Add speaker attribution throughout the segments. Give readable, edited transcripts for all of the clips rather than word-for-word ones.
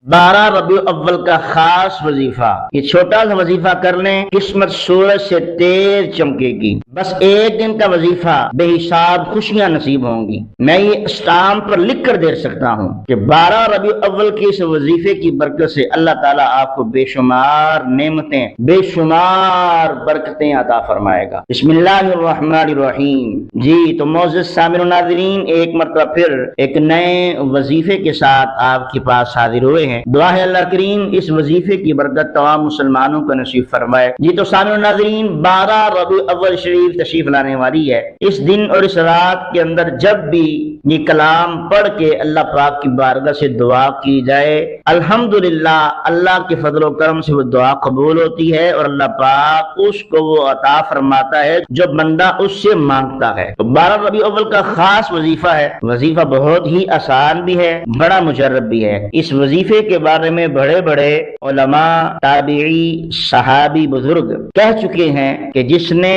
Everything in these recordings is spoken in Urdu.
Speaker 1: 12 ربیع اول کا خاص وظیفہ، یہ چھوٹا سا وظیفہ کر لیں، قسمت سورج سے تیز چمکے گی۔ بس ایک دن کا وظیفہ، بے حساب خوشیاں نصیب ہوں گی۔ میں یہ اسٹامپ پر لکھ کر دے سکتا ہوں کہ 12 ربیع اول کے اس وظیفے کی برکت سے اللہ تعالیٰ آپ کو بے شمار نعمتیں، بے شمار برکتیں عطا فرمائے گا۔ بسم اللہ الرحمن الرحیم۔ جی تو معزز سامعین و ناظرین، ایک مرتبہ پھر ایک نئے وظیفے کے ساتھ آپ کے پاس حاضر ہوئے ہیں۔ دعا ہے اللہ کریم اس وظیفے کی برکت تمام مسلمانوں کو نصیب فرمائے۔ جی تو سامعین و ناظرین، 12 ربیع اول شریف تشریف لانے والی ہے۔ اس دن اور اس رات کے اندر جب بھی یہ کلام پڑھ کے اللہ پاک کی بارگاہ سے دعا کی جائے، الحمدللہ اللہ کے فضل و کرم سے وہ دعا قبول ہوتی ہے اور اللہ پاک اس کو وہ عطا فرماتا ہے جو بندہ اس سے مانگتا ہے۔ تو 12 ربیع اول کا خاص وظیفہ ہے۔ وظیفہ بہت ہی آسان بھی ہے، بڑا مجرب بھی ہے۔ اس وظیفے کے بارے میں بڑے بڑے علماء، تابعی، صحابی، بزرگ کہہ چکے ہیں کہ جس نے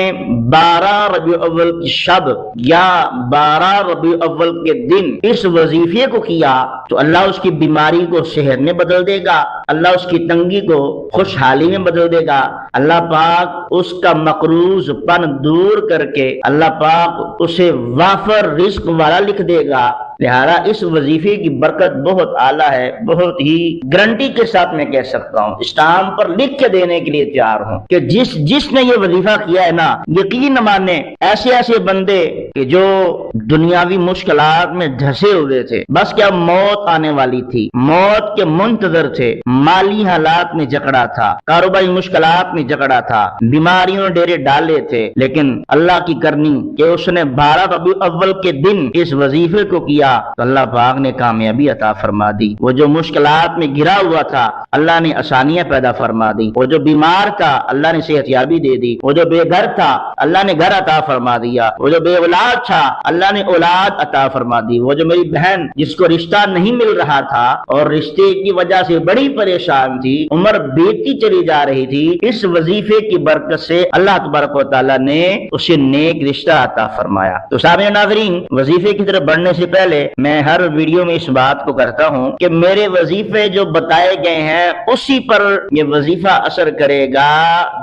Speaker 1: 12 ربیع اول کی شب یا 12 ربیع اول کے دن اس وظیفے کو کیا تو اللہ اس کی بیماری کو صحت میں بدل دے گا، اللہ اس کی تنگی کو خوشحالی میں بدل دے گا، اللہ پاک اس کا مقروض پن دور کر کے اللہ پاک اسے وافر رزق والا لکھ دے گا۔ لہذا اس وظیفے کی برکت بہت اعلیٰ ہے، بہت ہی گارنٹی کے ساتھ میں کہہ سکتا ہوں، اسٹامپ پر لکھ کے دینے کے لیے تیار ہوں کہ جس نے یہ وظیفہ کیا ہے نا، یقین مانے ایسے بندے کہ جو دنیاوی مشکلات میں دھسے ہوئے تھے، بس کیا موت آنے والی تھی، موت کے منتظر تھے، مالی حالات میں جکڑا تھا، کاروباری مشکلات میں جکڑا تھا، بیماریوں ڈیرے ڈالے تھے، لیکن اللہ کی کرنی کہ اس نے 12 ربیع اول کے دن اس وظیفے کو کیا تو اللہ پاک نے کامیابی عطا فرما دی۔ وہ جو مشکلات میں گھرا ہوا تھا اللہ نے آسانیاں پیدا فرما دی، وہ جو بیمار تھا اللہ نے صحت یابی دے دی، وہ جو بے گھر تھا اللہ نے گھر عطا فرما دیا، وہ جو بے اولاد تھا اللہ نے اولاد عطا فرما دی، وہ جو میری بہن جس کو رشتہ نہیں مل رہا تھا اور رشتے کی وجہ سے بڑی پریشان تھی، عمر بیتی چلی جا رہی تھی، اس وظیفے کی برکت سے اللہ تبارک و تعالیٰ نے اسے نیک رشتہ عطا فرمایا۔ تو سامعین ناظرین، وظیفے کی طرف بڑھنے سے پہلے میں ہر ویڈیو میں اس بات کو کرتا ہوں کہ میرے وظیفے جو بتائے گئے ہیں اسی پر یہ وظیفہ اثر کرے گا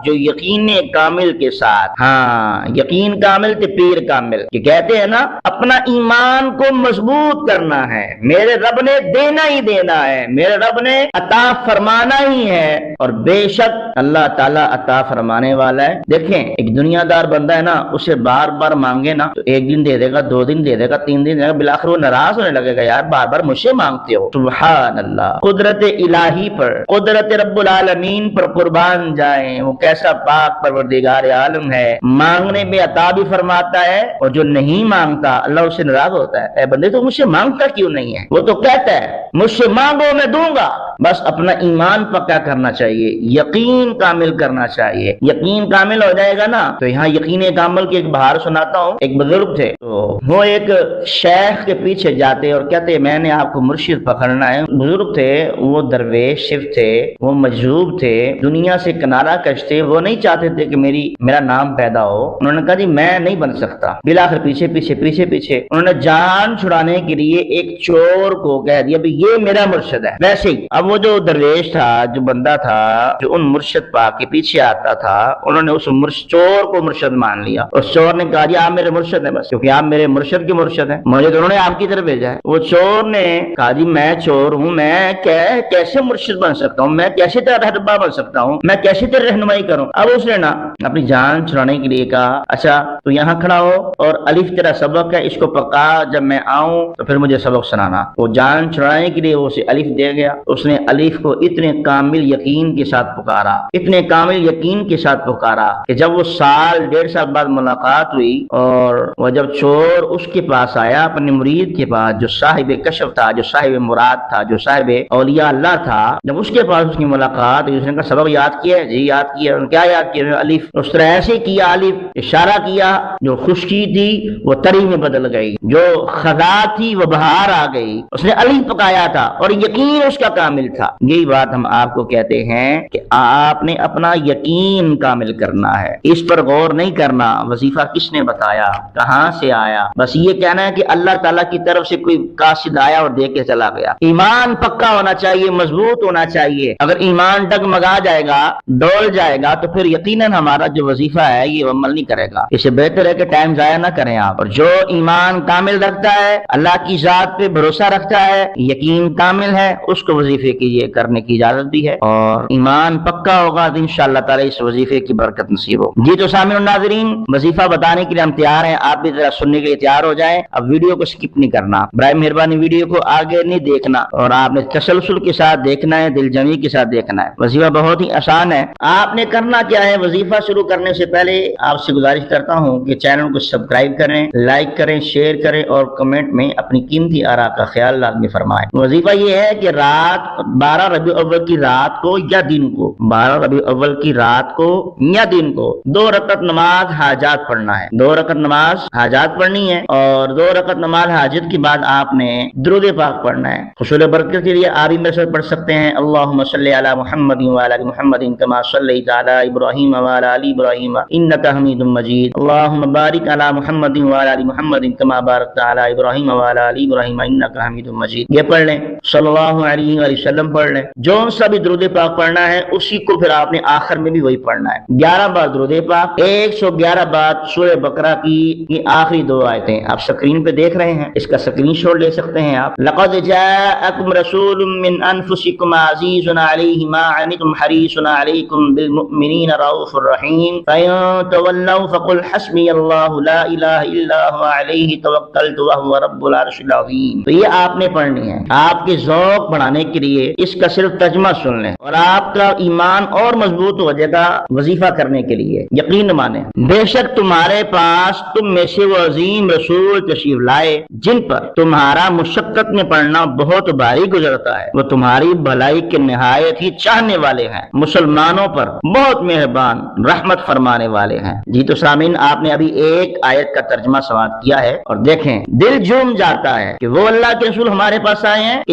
Speaker 1: جو یقین کامل کے ساتھ، ہاں یقین کامل تے پیر کامل، کہ کہتے ہیں نا اپنا ایمان کو مضبوط کرنا ہے، میرے رب نے دینا ہی دینا ہے، میرے رب نے عطا فرمانا ہی ہے اور بے شک اللہ تعالیٰ عطا فرمانے والا ہے۔ دیکھیں ایک دنیا دار بندہ ہے نا، اسے بار بار مانگے نا تو ایک دن دے دے گا، 2 دن دے دے گا، 3 دن دے گا، بالآخر وہ ناراض ہونے لگے گا، یار بار بار مجھ سے مانگتے ہو۔ سبحان اللہ، قدرت الہی پر، قدرت رب العالمین پر قربان جائیں، وہ کیسا پاک پروردگار عالم ہے، مانگنے میں عطا بھی فرماتا ہے اور جو نہیں مانگتا اللہ اس سے ناراض ہوتا ہے۔ اے بندے تو مجھ سے مانگتا کیوں نہیں ہے؟ وہ تو کہتا ہے مجھ سے مانگو میں دوں گا۔ بس اپنا ایمان پکا کرنا چاہیے، یقین کامل کرنا چاہیے، یقین کامل ہو جائے گا نا تو یہاں یقین کامل کی ایک بہار سناتا ہوں۔ ایک بزرگ تھے تو وہ ایک شیخ کے پیچھے جاتے اور کہتے میں نے آپ کو مرشد پکڑنا ہے۔ بزرگ تھے، وہ درویش شیخ تھے، وہ مجذوب تھے، دنیا سے کنارہ کش تھے، وہ نہیں چاہتے تھے کہ میرا نام پیدا ہو۔ انہوں نے کہا جی میں نہیں بن سکتا۔ بالآخر پیچھے انہوں نے جان چھڑانے کے لیے ایک چور کو کہہ دیا بھی یہ میرا مرشد ہے۔ ویسے ہی اب وہ جو درویش تھا، جو بندہ تھا جو ان مرشد پاک کے پیچھے آتا تھا، انہوں نے اس چور کو مرشد مان لیا۔ اس چور نے کہا جی آپ میرے مرشد ہیں، بس کیونکہ آپ میرے مرشد کے مرشد ہیں، مجھے تو انہوں نے آپ کی طرف بھیجا ہے۔ وہ چور نے کہا جی میں چور ہوں، میں کیسے مرشد بن سکتا ہوں، میں کیسے تیرا رہنما بن سکتا ہوں، میں کیسے تیری رہنمائی کروں۔ اب اس نے نا اپنی جان چھڑانے کے لیے کہا اچھا تو یہاں کھڑا ہو اور الف تیرا سبق ہے، اس کو پکا، جب میں آؤں تو پھر مجھے سبق سنانا۔ وہ جان چھڑانے کے لیے وہ اسے الف دے گیا۔ اس نے الف کو اتنے کامل یقین کے ساتھ پکارا، اتنے کامل یقین کے ساتھ پکارا کہ جب وہ 1.5 سال بعد ملاقات ہوئی اور وہ جب چور اس کے پاس آیا اپنے مرید کے پاس جو صاحب کشف تھا، جو صاحب مراد تھا، جو صاحب اولیاء اللہ تھا، جب جب اس کے پاس اس کی ملاقات ہوئی، اس نے کہا سبب یاد کیا ہے؟ جی یاد کیا۔ کیا یاد کیا؟ الف۔ اس طرح ایسے کیا، الف اشارہ کیا، جو خشکی تھی وہ تری میں بدل گئی، جو خزا تھی وہ بہار آ گئی۔ اس نے الف پکایا تھا اور یقین اس کا کامل تھا۔ یہی بات ہم آپ کو کہتے ہیں کہ آپ نے اپنا یقین کامل کرنا ہے، اس پر غور نہیں کرنا وظیفہ کس نے بتایا، کہاں سے آیا، بس یہ کہنا ہے کہ اللہ تعالیٰ کی طرف سے کوئی قاصد آیا اور دے کے چلا گیا۔ ایمان پکا ہونا چاہیے، مضبوط ہونا چاہیے۔ اگر ایمان ڈگمگا جائے گا، ڈول جائے گا، تو پھر یقیناً ہمارا جو وظیفہ ہے یہ عمل نہیں کرے گا۔ اسے بہتر ہے کہ ٹائم ضائع نہ کریں آپ۔ اور جو ایمان کامل رکھتا ہے، اللہ کی ذات پہ بھروسہ رکھتا ہے، یقین کامل ہے، اس کو وظیفے کی یہ کرنے کی اجازت بھی ہے، اور ایمان پکا ہوگا تو انشاءاللہ تعالی اس وظیفے کی برکت نصیب ہو۔ جی تو سامعین الناظرین، وظیفہ بتانے کے لیے ہم تیار ہیں، آپ بھی ذرا سننے کے لیے تیار ہو جائیں۔ اب ویڈیو کو سکپ نہیں کرنا، برائے مہربانی ویڈیو کو آگے نہیں دیکھنا، اور آپ نے تسلسل کے ساتھ دیکھنا ہے، دل جمعی کے ساتھ دیکھنا ہے۔ وظیفہ بہت ہی آسان ہے۔ آپ نے کرنا کیا ہے، وظیفہ شروع کرنے سے پہلے آپ سے گزارش کرتا ہوں کہ چینل کو سبسکرائب کریں، لائک کریں، شیئر کریں، اور کمنٹ میں اپنی قیمتی آراء کا خیال لازمی فرمائیں۔ وظیفہ یہ ہے کہ رات 12 ربیع الاول کی رات کو یا دن کو، 12 ربیع الاول کی رات کو یا دن کو 2 رکعت نماز حاجات پڑھنا ہے۔ 2 رکعت نماز حاجات پڑھنی ہے، اور 2 رکعت نماز حاجت کے بعد آپ نے درود پاک پڑھنا ہے۔ حصول برکت کے لیے آپ بھی میرے ساتھ پڑھ سکتے ہیں، اللہم صلی علی محمد وعلی آل محمد کما صلیت علی ابراہیم وعلی آل ابراہیم انک حمید مجید، اللہم بارک علی محمد وعلی آل محمد کما بارکت علی ابراہیم وعلی آل ابراہیم انک حمید مجید۔ یہ پڑھ لیں، صلی اللہ علیہ وآلہ وسلم پڑھ لیں۔ جو سا بھی درود پاک پڑھنا ہے اسی کو پھر آپ نے آخر میں بھی وہی پڑھنا ہے۔ 11 بار درود پاک، 111 بار سورہ بقرہ کی یہ آخری 2 آیتیں آپ سکرین پہ دیکھ رہے ہیں، اس کا سکرین شاٹ لے سکتے ہیں آپ۔ لقد جاءکم رسول من انفسکم عزیز علیہ ما عنتم حریص علیکم بالمؤمنین رؤوف الرحیم فإن تولوا فقل حسبی اللہ لا الہ الا هو علیہ توکلت وهو رب العرش العظیم۔ تو یہ آپ نے پڑھنی ہے۔ آپ کے ذوق بڑھانے کے لیے اس کا صرف ترجمہ سن لیں اور آپ کا ایمان اور مضبوط ہو جائے گا وظیفہ کرنے کے لیے۔ یقین مانیں، بے شک تمہارے پاس تم میں سے وہ عظیم رسول تشریف لائے جن پر تمہارا مشقت میں پڑھنا بہت بھاری گزرتا ہے، وہ تمہاری بھلائی کے نہایت ہی چاہنے والے ہیں، مسلمانوں پر بہت مہربان رحمت فرمانے والے ہیں۔ جی تو سامعین، آپ نے ابھی ایک آیت کا ترجمہ سماعت کیا ہے، اور دیکھیں دل جھوم جاتا ہے کہ وہ اللہ کے رسول ہمارے پاس آئے ہیں کہ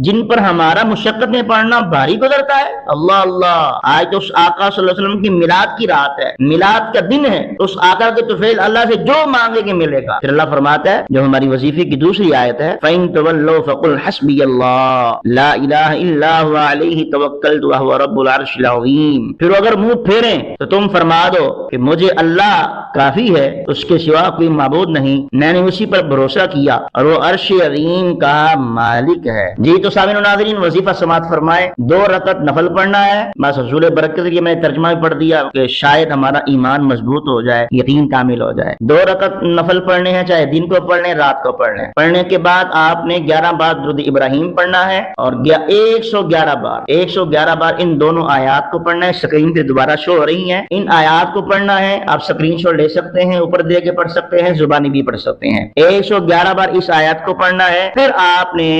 Speaker 1: جن پر ہمارا مشقت میں پڑھنا بھاری گزرتا ہے۔ اللہ اللہ، آج تو اس آقا صلی اللہ علیہ وسلم کی میلاد کی رات ہے، میلاد کا دن ہے، اس آقا کے طفیل اللہ سے جو مانگے گے ملے گا۔ پھر اللہ فرماتا ہے جو ہماری وظیفے کی دوسری آیت ہے، فَإِن تَوَلَّوْا فَقُلْ حَسْبِيَ اللَّهُ لَا إِلَٰهَ إِلَّا هُوَ عَلَيْهِ تَوَكَّلْتُ وَهُوَ رَبُّ الْعَرْشِ الْعَظِيمِ۔ پھر اگر منہ پھیریں تو تم فرما دو کہ مجھے اللہ کافی ہے، اس کے سوا کوئی معبود نہیں، میں نے اسی پر بھروسہ کیا اور وہ عرش عظیم کا مالک ہے۔ جی تو سامعین و ناظرین، وظیفہ سماعت فرمائے۔ 2 رکعت نفل پڑھنا ہے، بس حصول برکت کے لیے میں نے ترجمہ بھی پڑھ دیا کہ شاید ہمارا ایمان مضبوط ہو جائے، یقین کامل ہو جائے۔ 2 رکعت نفل پڑھنے ہیں، چاہے دن کو پڑھ لیں رات کو پڑھ لیں۔ پڑھنے کے بعد آپ نے 11 بار درود ابراہیم پڑھنا ہے، اور 111 بار ان دونوں آیات کو پڑھنا ہے۔ سکرین پہ دوبارہ شو ہو رہی ہیں، ان آیات کو پڑھنا ہے۔ آپ سکرین شاٹ لے سکتے ہیں، اوپر دے کے پڑھ سکتے ہیں، زبانی بھی پڑھ سکتے ہیں۔ 111 بار اس آیات کو پڑھنا ہے، پھر آپ نے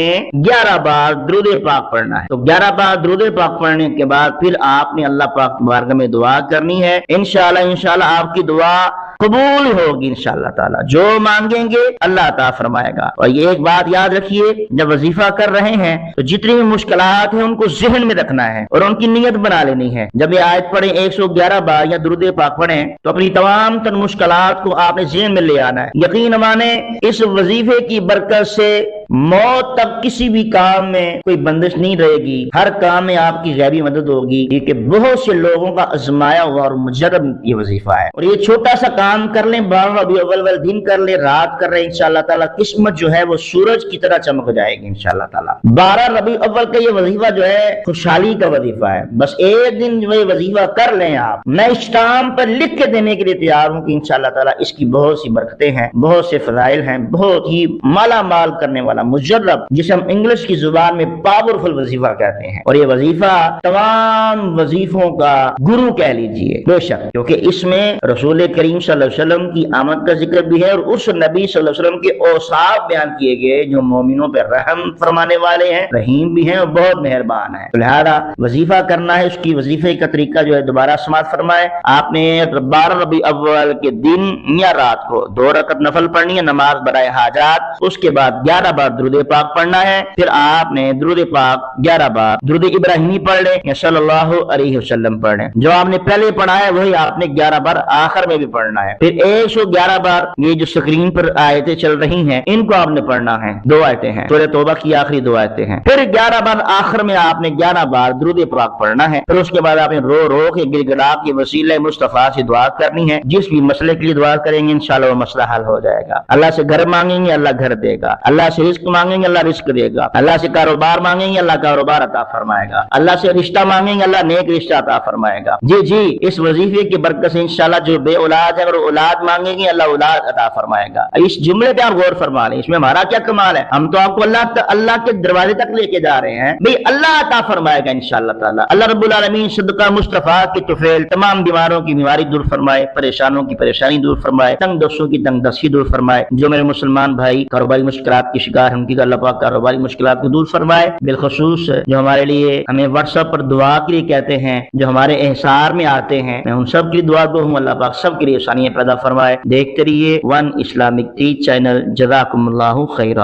Speaker 1: 11 بار درود پاک پڑھنا ہے۔ تو 11 بار درود پاک پڑھنے کے بعد پھر آپ نے اللہ پاک کی بارگاہ میں دعا کرنی ہے۔ انشاءاللہ آپ کی دعا قبول ہوگی انشاءاللہ تعالی، جو مانگیں گے اللہ عطا فرمائے گا۔ اور یہ ایک بات یاد رکھیے، جب وظیفہ کر رہے ہیں تو جتنی بھی مشکلات ہیں ان کو ذہن میں رکھنا ہے اور ان کی نیت بنا لینی ہے۔ جب یہ آیت پڑھیں 111 بار یا درود پاک پڑھیں تو اپنی تمام تر مشکلات کو آپ نے ذہن میں لے آنا ہے۔ یقین مانیں اس وظیفے کی برکت سے موت تک کسی بھی کام میں کوئی بندش نہیں رہے گی، ہر کام میں آپ کی غیبی مدد ہوگی، کیونکہ بہت سے لوگوں کا آزمایا ہوا اور مجرب یہ وظیفہ ہے۔ اور یہ چھوٹا سا کام کر لیں، 12 ربیع الاول دن کر لیں، رات کر رہے ہیں، انشاءاللہ تعالی قسمت جو ہے وہ سورج کی طرح چمک جائے گی انشاءاللہ تعالی۔ 12 ربیع الاول کا یہ وظیفہ جو ہے خوشحالی کا وظیفہ ہے، بس ایک دن جو یہ وظیفہ کر لیں آپ، میں اسٹامپ پر لکھ کے دینے کے لیے تیار ہوں کہ انشاءاللہ تعالی اس کی بہت سی برکتیں ہیں، بہت سے فضائل ہیں، بہت ہی مالا مال کرنے والا مجرب، جسے ہم انگلش کی زبان میں پاورفل وظیفہ کہتے ہیں۔ اور یہ وظیفہ تمام وظیفوں کا گرو کہہ لیجئے، بے شک، کیونکہ اس میں رسول کریم صلی اللہ علیہ وسلم کی آمد کا ذکر بھی ہے، اور اس نبی صلی اللہ علیہ وسلم کے اوصاف بیان کیے گئے جو مومنوں پہ رحم فرمانے والے ہیں، رحیم بھی ہیں اور بہت مہربان ہیں۔ لہذا وظیفہ کرنا ہے، اس کی وظیفے کا طریقہ جو ہے دوبارہ سماعت فرمائے۔ آپ نے 12 ربیع اول کے دن یا رات کو 2 رکعت نفل پڑھنی ہے، نماز برائے حاجات، اس کے بعد 11 بار درود پاک پڑھنا ہے، پھر آپ نے درود پاک 11 بار درود ابراہیمی پڑھ لیں یا صلی اللہ علیہ وسلم پڑھ لیں۔ جو آپ نے پہلے پڑھا ہے وہی آپ نے 11 بار آخر میں بھی پڑھنا ہے۔ پھر 111 بار یہ جو سکرین پر آیتیں چل رہی ہیں ان کو آپ نے پڑھنا ہے، 2 آیتیں ہیں، سورہ توبہ کی آخری 2 آیتیں ہیں۔ پھر 11 بار آخر میں آپ نے 11 بار درود پاک پڑھنا ہے، پھر اس کے بعد آپ نے رو رو کے گڑ گڑا کے وسیلہ مصطفیٰ سے دعا کرنی ہے۔ جس بھی مسئلے کے لیے دعا کریں گے انشاءاللہ وہ مسئلہ حل ہو جائے گا۔ اللہ سے گھر مانگیں گے اللہ گھر دے گا، اللہ سے رزق مانگیں گے اللہ رزق دے گا، اللہ سے کاروبار مانگیں گے اللہ کاروبار عطا فرمائے گا، اللہ سے رشتہ مانگیں گے اللہ نیک رشتہ عطا فرمائے گا۔ جی اس وظیفے کی برکت سے انشاءاللہ جو بے اولاد ہے اور اولاد مانگیں گے اللہ اولاد عطا فرمائے گا۔ اس جملے پہ آپ غور فرما لیں، اس میں ہمارا کیا کمال ہے، ہم تو آپ کو اللہ کے دروازے تک لے کے جا رہے ہیں، بھئی اللہ عطا فرمائے گا انشاءاللہ تعالی۔ اللہ رب العالمین صدقہ مصطفیٰ کی طفیل تمام بیماروں کی بیماری دور فرمائے، پریشانوں کی پریشانی دور فرمائے، تنگ دستوں کی تنگ دستی دور فرمائے۔ جو میرے مسلمان بھائی کاروباری مشکلات کی شکار ہیں ان کی اللہ پاک کاروباری مشکلات کو دور فرمائے۔ بالخصوص جو ہمارے لیے ہمیں واٹس ایپ پر دعا کے لیے کہتے ہیں، جو ہمارے احسار میں آتے ہیں، میں ان سب کے لیے دعا گو ہوں، اللہ پاک سب کے لیے آسانیاں پیدا فرمائے۔ دیکھتے رہیے ون اسلامک ٹی چینل۔ جزاکم اللہ خیرا۔